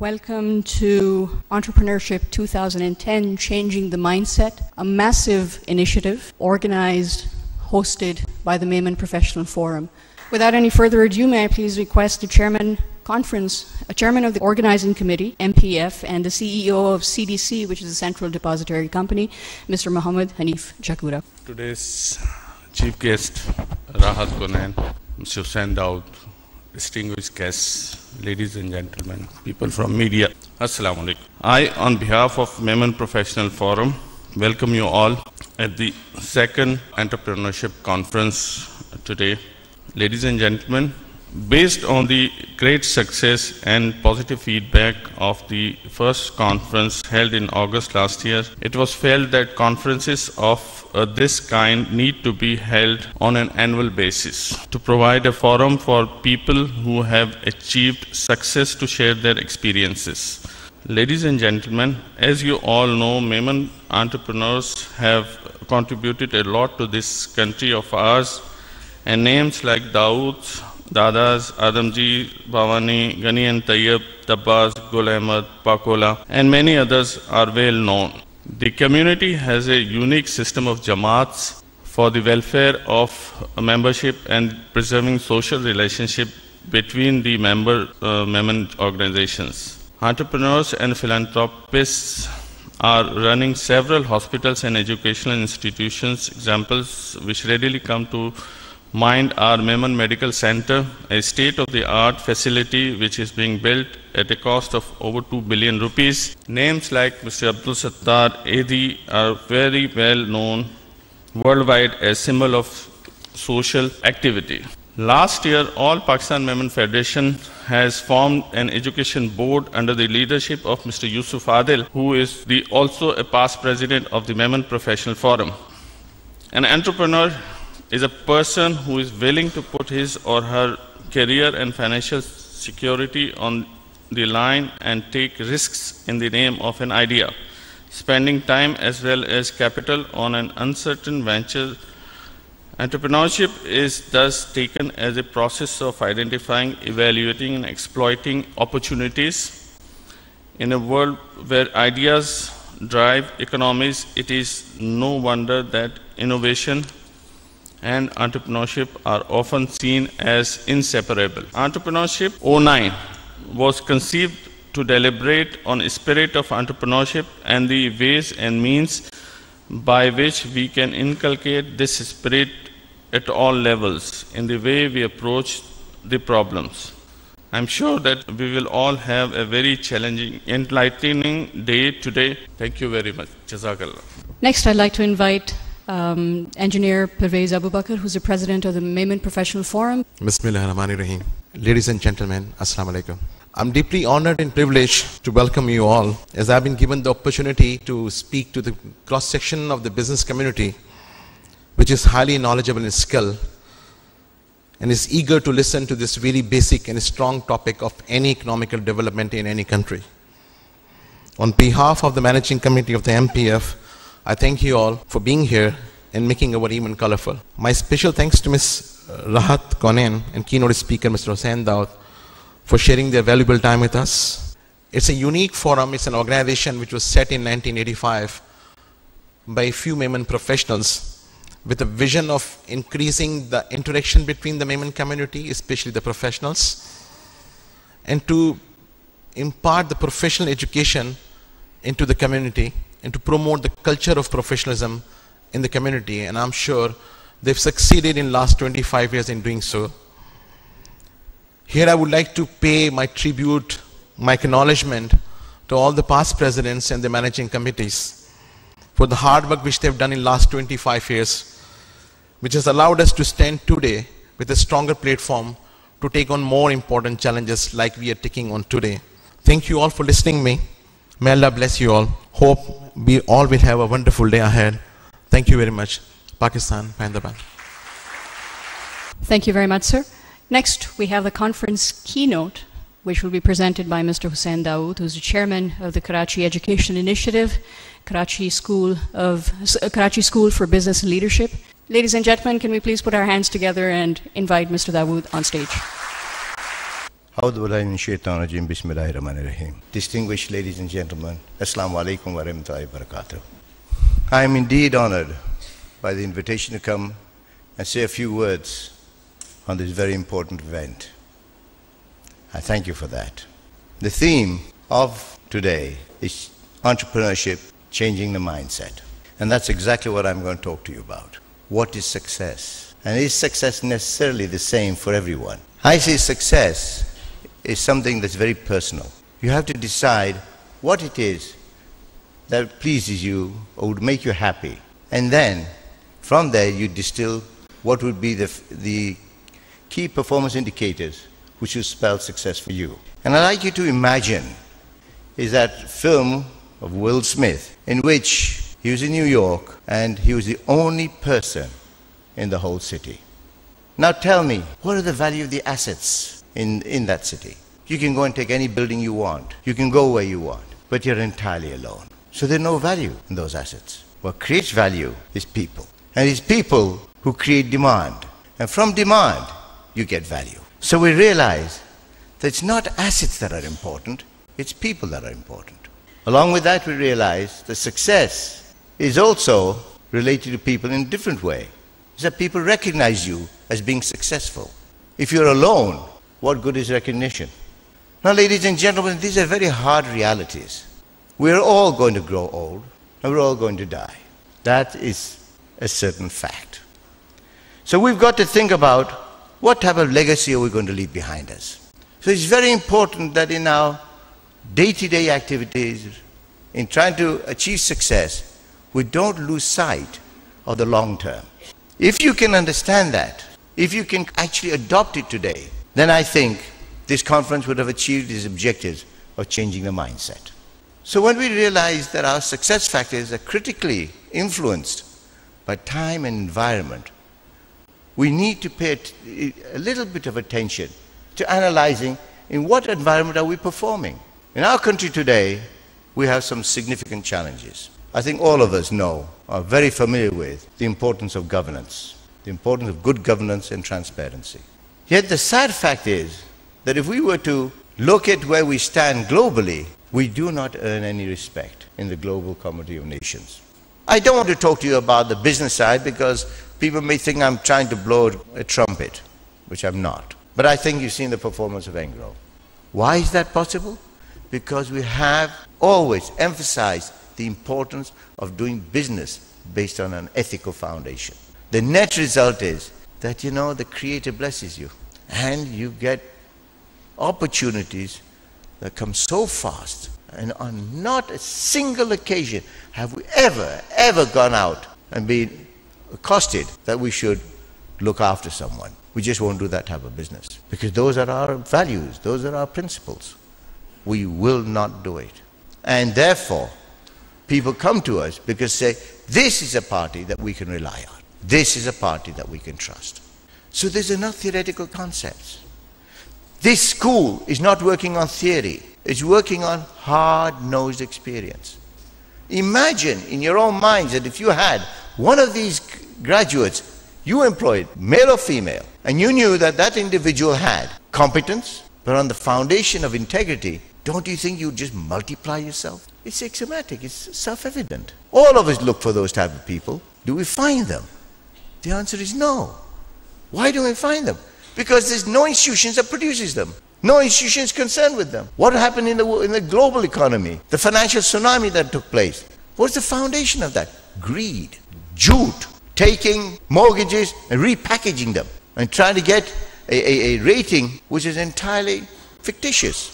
Welcome to Entrepreneurship 2010, Changing the Mindset, a massive initiative organized, hosted by the Memon Professional Forum. Without any further ado, may I please request the chairman of the organizing committee, MPF, and the CEO of CDC, which is a Central Depository Company, Mr. Mohammed Hanif Jakura. Today's chief guest, Rahat Konain, Mr. Hussain Daud, distinguished guests, ladies and gentlemen, people from media, Assalamu alaikum. I, on behalf of Memon Professional Forum, welcome you all at the second entrepreneurship conference today. Ladies and gentlemen, based on the great success and positive feedback of the first conference held in August last year, it was felt that conferences of this kind need to be held on an annual basis to provide a forum for people who have achieved success to share their experiences. Ladies and gentlemen, as you all know, Memon entrepreneurs have contributed a lot to this country of ours, and names like Dawood, Dadas, Adamji, Bhavani, Ghani and Tayyab, Tabbas, Gul Ahmad, Pakola, and many others are well known. The community has a unique system of jamaats for the welfare of membership and preserving social relationship between the member Memon organizations. Entrepreneurs and philanthropists are running several hospitals and educational institutions. Examples which readily come to mind are Memon Medical Center, a state-of-the-art facility which is being built at a cost of over 2 billion rupees. Names like Mr. Abdul Sattar AD are very well known worldwide as symbol of social activity. Last year, All Pakistan Memon Federation has formed an education board under the leadership of Mr. Yusuf Adil, who is also a past president of the Memon Professional Forum. An entrepreneur is a person who is willing to put his or her career and financial security on the line and take risks in the name of an idea, spending time as well as capital on an uncertain venture. Entrepreneurship is thus taken as a process of identifying, evaluating, and exploiting opportunities. In a world where ideas drive economies, it is no wonder that innovation and entrepreneurship are often seen as inseparable. Entrepreneurship 09 was conceived to deliberate on the spirit of entrepreneurship and the ways and means by which we can inculcate this spirit at all levels in the way we approach the problems. I'm sure that we will all have a very challenging, enlightening day today. Thank you very much. Jazakallah. Next, I'd like to invite Engineer Pervez Abubakar, who's the president of the Memon Professional Forum. Bismillahirrahmanirrahim. Ladies and gentlemen, Assalamu alaikum. I'm deeply honored and privileged to welcome you all, as I've been given the opportunity to speak to the cross-section of the business community, which is highly knowledgeable in skill and is eager to listen to this very basic and strong topic of any economical development in any country. On behalf of the managing committee of the MPF, I thank you all for being here and making our event colorful. My special thanks to Ms. Rahat Konain and keynote speaker Mr. Hussain Daud for sharing their valuable time with us. It's a unique forum. It's an organization which was set in 1985 by a few Memon professionals with a vision of increasing the interaction between the Memon community, especially the professionals, and to impart the professional education into the community and to promote the culture of professionalism in the community. And I'm sure they've succeeded in the last 25 years in doing so. Here I would like to pay my tribute, my acknowledgement to all the past presidents and the managing committees for the hard work which they've done in the last 25 years, which has allowed us to stand today with a stronger platform to take on more important challenges like we are taking on today. Thank you all for listening to me. May Allah bless you all. Hope we all will have a wonderful day ahead. Thank you very much. Pakistan, Hyderabad. Thank you very much, sir. Next, we have the conference keynote, which will be presented by Mr. Hussain Dawood, who's the chairman of the Karachi Education Initiative, Karachi School for Business and Leadership. Ladies and gentlemen, can we please put our hands together and invite Mr. Dawood on stage? Distinguished ladies and gentlemen, Assalamu alaikum wa rahmatullahi wa barakatuh. I am indeed honored by the invitation to come and say a few words on this very important event. I thank you for that. The theme of today is entrepreneurship, changing the mindset. And that's exactly what I'm going to talk to you about. What is success? And is success necessarily the same for everyone? I say success is something that's very personal. You have to decide what it is that pleases you or would make you happy. And then, from there, you distill what would be the key performance indicators which will spell success for you. And I'd like you to imagine is that film of Will Smith in which he was in New York and he was the only person in the whole city. Now tell me, what are the value of the assets in that city? You can go and take any building you want. You can go where you want, but you're entirely alone. So there's no value in those assets. What creates value is people. And it's people who create demand. And from demand, you get value. So we realize that it's not assets that are important, it's people that are important. Along with that, we realize that success is also related to people in a different way. It's that people recognize you as being successful. If you're alone, what good is recognition? Now, ladies and gentlemen, these are very hard realities. We're all going to grow old, and we're all going to die. That is a certain fact. So we've got to think about what type of legacy are we going to leave behind us. So it's very important that in our day-to-day activities, in trying to achieve success, we don't lose sight of the long term. If you can understand that, if you can actually adopt it today, then I think this conference would have achieved its objectives of changing the mindset. So when we realize that our success factors are critically influenced by time and environment, we need to pay a little bit of attention to analyzing in what environment are we performing. In our country today, we have some significant challenges. I think all of us know, are very familiar with, the importance of governance, the importance of good governance and transparency. Yet the sad fact is that if we were to look at where we stand globally, we do not earn any respect in the global community of nations. I don't want to talk to you about the business side because people may think I'm trying to blow a trumpet, which I'm not. But I think you've seen the performance of Engro. Why is that possible? Because we have always emphasized the importance of doing business based on an ethical foundation. The net result is that, the Creator blesses you and you get opportunities that come so fast, and on not a single occasion have we ever gone out and been accosted that we should look after someone. We just won't do that type of business because those are our values, those are our principles. We will not do it. And therefore, people come to us because say, this is a party that we can rely on. This is a party that we can trust. So there's enough theoretical concepts. This school is not working on theory. It's working on hard-nosed experience. Imagine in your own minds that if you had one of these graduates, you employed, male or female, and you knew that that individual had competence, but on the foundation of integrity, don't you think you'd just multiply yourself? It's axiomatic, it's self-evident. All of us look for those type of people. Do we find them? The answer is no. Why don't we find them? Because there's no institutions that produces them. No institution is concerned with them. What happened in the global economy? The financial tsunami that took place. What's the foundation of that? Greed, jute, taking mortgages and repackaging them and trying to get a rating which is entirely fictitious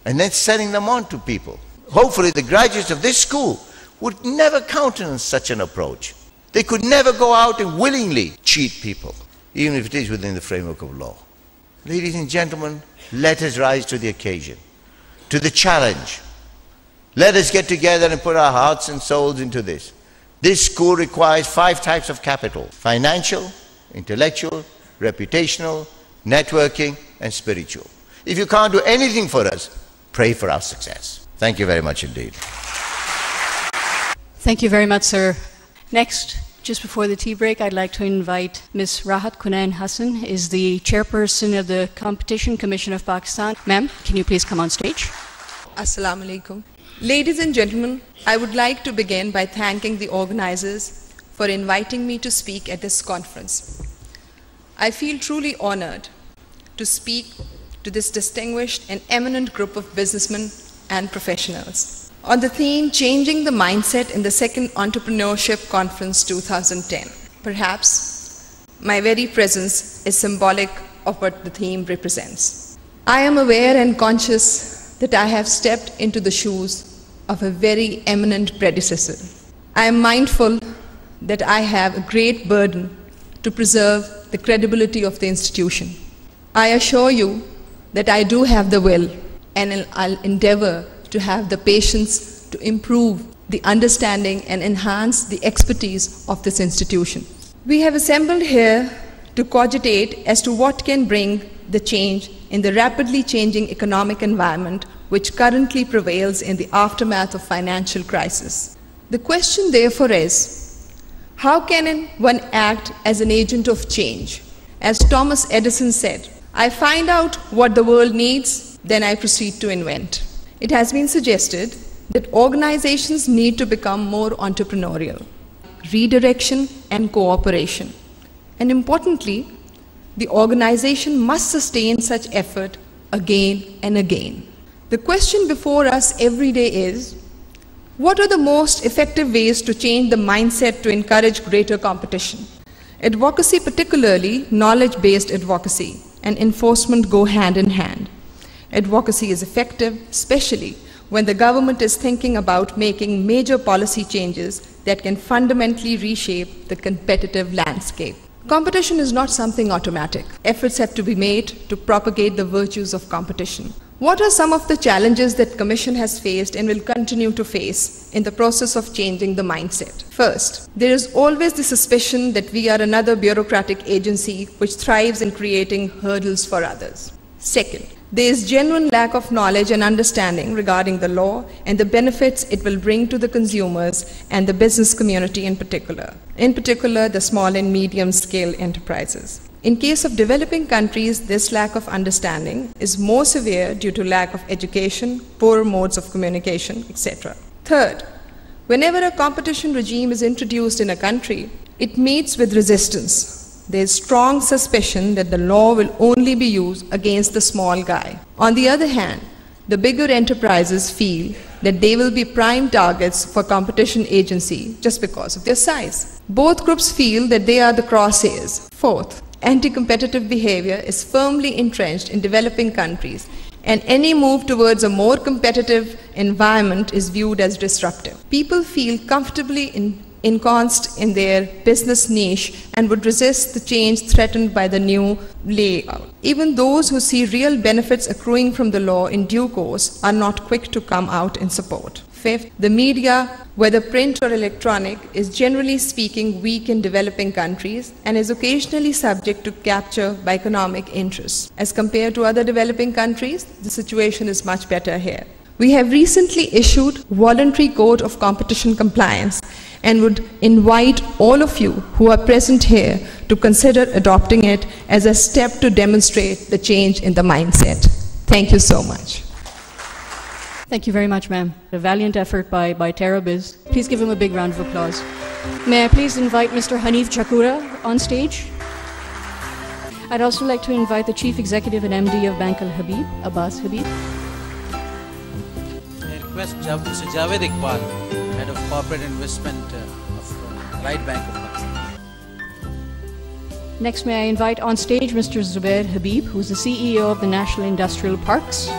and then selling them on to people. Hopefully the graduates of this school would never countenance such an approach. They could never go out and willingly cheat people, even if it is within the framework of law. Ladies and gentlemen, let us rise to the occasion, to the challenge. Let us get together and put our hearts and souls into this. This school requires 5 types of capital: financial, intellectual, reputational, networking, and spiritual. If you can't do anything for us, pray for our success. Thank you very much indeed. Thank you very much, sir. Next, Just before the tea break, I'd like to invite Ms. Rahat Kunain Hassan, is the chairperson of the Competition Commission of Pakistan. Ma'am, can you please come on stage? Assalamu alaikum. Ladies and gentlemen, I would like to begin by thanking the organizers for inviting me to speak at this conference. I feel truly honored to speak to this distinguished and eminent group of businessmen and professionals on the theme Changing the Mindset in the Second Entrepreneurship Conference 2010. Perhaps my very presence is symbolic of what the theme represents. I am aware and conscious that I have stepped into the shoes of a very eminent predecessor. I am mindful that I have a great burden to preserve the credibility of the institution. I assure you that I do have the will, and I'll endeavor to have the patience to improve the understanding and enhance the expertise of this institution. We have assembled here to cogitate as to what can bring the change in the rapidly changing economic environment which currently prevails in the aftermath of financial crisis. The question therefore is, how can one act as an agent of change? As Thomas Edison said, I find out what the world needs, then I proceed to invent. It has been suggested that organizations need to become more entrepreneurial, redirection and cooperation. And importantly, the organization must sustain such effort again and again. The question before us every day is, what are the most effective ways to change the mindset to encourage greater competition? Advocacy, particularly knowledge-based advocacy, and enforcement go hand in hand. Advocacy is effective, especially when the government is thinking about making major policy changes that can fundamentally reshape the competitive landscape. Competition is not something automatic. Efforts have to be made to propagate the virtues of competition. What are some of the challenges that Commission has faced and will continue to face in the process of changing the mindset? First, there is always the suspicion that we are another bureaucratic agency which thrives in creating hurdles for others. Second, there is genuine lack of knowledge and understanding regarding the law and the benefits it will bring to the consumers and the business community in particular the small and medium-scale enterprises. In case of developing countries, this lack of understanding is more severe due to lack of education, poor modes of communication, etc. Third, whenever a competition regime is introduced in a country, it meets with resistance. There is strong suspicion that the law will only be used against the small guy. On the other hand, the bigger enterprises feel that they will be prime targets for competition agency just because of their size. Both groups feel that they are the crosshairs. Fourth, anti-competitive behavior is firmly entrenched in developing countries, and any move towards a more competitive environment is viewed as disruptive. People feel comfortably ensconced in their business niche and would resist the change threatened by the new layout. Even those who see real benefits accruing from the law in due course are not quick to come out in support. Fifth, the media, whether print or electronic, is generally speaking weak in developing countries and is occasionally subject to capture by economic interests. As compared to other developing countries, the situation is much better here. We have recently issued voluntary code of competition compliance and would invite all of you who are present here to consider adopting it as a step to demonstrate the change in the mindset. Thank you so much. Thank you very much, ma'am. A valiant effort by TerraBiz. Please give him a big round of applause. May I please invite Mr. Hanif Chakura on stage? I'd also like to invite the Chief Executive and MD of Bank Al Habib, Abbas Habib. I request Mr. Javed Iqbal, Head of Corporate Investment of Right Bank of Pakistan. Next, may I invite on stage Mr. Zubair Habib, who's the CEO of the National Industrial Parks.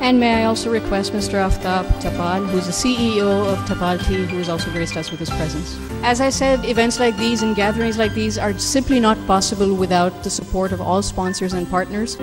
And may I also request Mr. Aftab Tapal, who's the CEO of Tapalti, who has also graced us with his presence. As I said, events like these and gatherings like these are simply not possible without the support of all sponsors and partners.